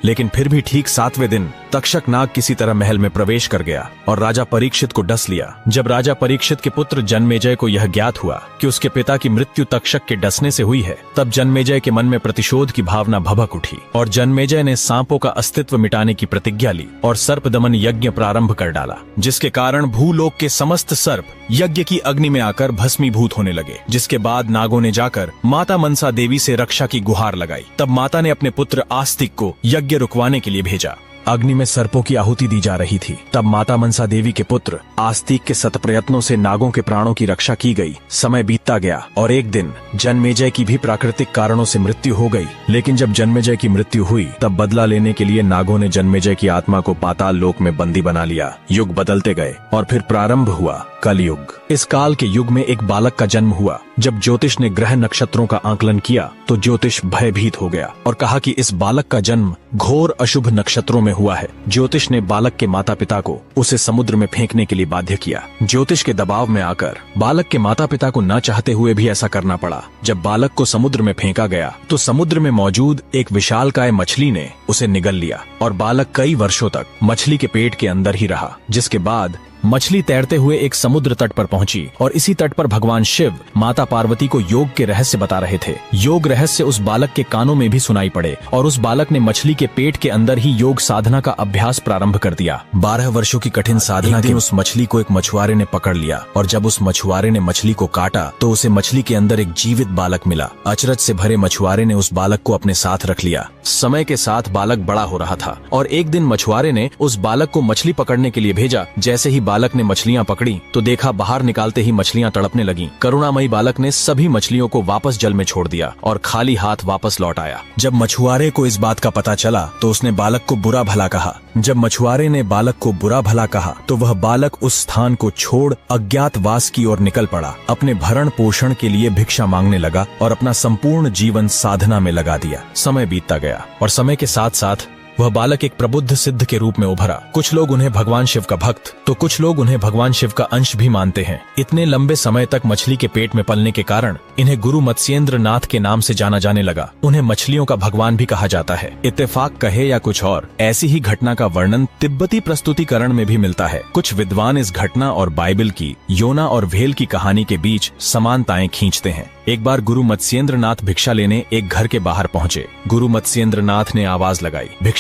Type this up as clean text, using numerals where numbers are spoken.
लेकिन फिर भी ठीक 7वें दिन तक्षक नाग किसी तरह महल में प्रवेश कर गया और राजा परीक्षित को डस लिया। जब राजा परीक्षित के पुत्र जन्मेजय को यह ज्ञात हुआ कि उसके पिता की मृत्यु तक्षक के डसने से हुई है, तब जन्मेजय के मन में प्रतिशोध की भावना भभक उठी और जन्मेजय ने सांपों का अस्तित्व मिटाने की प्रतिज्ञा ली और सर्प दमन यज्ञ प्रारंभ कर डाला, जिसके कारण भूलोक के समस्त सर्प यज्ञ की अग्नि में आकर भस्मीभूत होने लगे। जिसके बाद नागों ने जाकर माता मनसा देवी से रक्षा की गुहार लगाई। तब माता ने अपने पुत्र आस्तिक को यज्ञ रुकवाने के लिए भेजा। अग्नि में सर्पों की आहुति दी जा रही थी। तब माता मनसा देवी के पुत्र आस्तिक के सत प्रयत्नों से नागों के प्राणों की रक्षा की गई। समय बीतता गया और एक दिन जन्मेजय की भी प्राकृतिक कारणों से मृत्यु हो गई। लेकिन जब जन्मेजय की मृत्यु हुई तब बदला लेने के लिए नागों ने जन्मेजय की आत्मा को पाताल लोक में बंदी बना लिया। युग बदलते गए और फिर प्रारंभ हुआ कलयुग। इस काल के युग में एक बालक का जन्म हुआ। जब ज्योतिष ने ग्रह नक्षत्रों का आकलन किया तो ज्योतिष भयभीत हो गया और कहा कि इस बालक का जन्म घोर अशुभ नक्षत्रों में हुआ है। ज्योतिष ने बालक के माता पिता को उसे समुद्र में फेंकने के लिए बाध्य किया। ज्योतिष के दबाव में आकर बालक के माता पिता को न चाहते हुए भी ऐसा करना पड़ा। जब बालक को समुद्र में फेंका गया तो समुद्र में मौजूद एक विशालकाय मछली ने उसे निगल लिया और बालक कई वर्षों तक मछली के पेट के अंदर ही रहा। जिसके बाद मछली तैरते हुए एक समुद्र तट पर पहुंची और इसी तट पर भगवान शिव माता पार्वती को योग के रहस्य बता रहे थे। योग रहस्य उस बालक के कानों में भी सुनाई पड़े और उस बालक ने मछली के पेट के अंदर ही योग साधना का अभ्यास प्रारंभ कर दिया। 12 वर्षों की कठिन साधना के उस मछली को एक मछुआरे ने पकड़ लिया और जब उस मछुआरे ने मछली को काटा तो उसे मछली के अंदर एक जीवित बालक मिला। अचरज से भरे मछुआरे ने उस बालक को अपने साथ रख लिया। समय के साथ बालक बड़ा हो रहा था और एक दिन मछुआरे ने उस बालक को मछली पकड़ने के लिए भेजा। जैसे ही बालक ने मछलियां पकड़ी तो देखा बाहर निकालते ही मछलियां तड़पने लगीं। करुणामयी बालक ने सभी मछलियों को वापस जल में छोड़ दिया और खाली हाथ वापस लौट आया। जब मछुआरे को इस बात का पता चला तो उसने बालक को बुरा भला कहा। जब मछुआरे ने बालक को बुरा भला कहा तो वह बालक उस स्थान को छोड़ अज्ञातवास की ओर निकल पड़ा। अपने भरण पोषण के लिए भिक्षा मांगने लगा और अपना संपूर्ण जीवन साधना में लगा दिया। समय बीतता गया और समय के साथ साथ वह बालक एक प्रबुद्ध सिद्ध के रूप में उभरा। कुछ लोग उन्हें भगवान शिव का भक्त तो कुछ लोग उन्हें भगवान शिव का अंश भी मानते हैं। इतने लंबे समय तक मछली के पेट में पलने के कारण इन्हें गुरु मत्स्येंद्र नाथ के नाम से जाना जाने लगा। उन्हें मछलियों का भगवान भी कहा जाता है। इत्तेफाक कहे या कुछ और, ऐसी ही घटना का वर्णन तिब्बती प्रस्तुतिकरण में भी मिलता है। कुछ विद्वान इस घटना और बाइबल की योना और व्हेल की कहानी के बीच समानताएं खींचते हैं। एक बार गुरु मत्स्येंद्र नाथ भिक्षा लेने एक घर के बाहर पहुंचे। गुरु मत्स्येंद्र नाथ ने आवाज लगाई, भिक्षा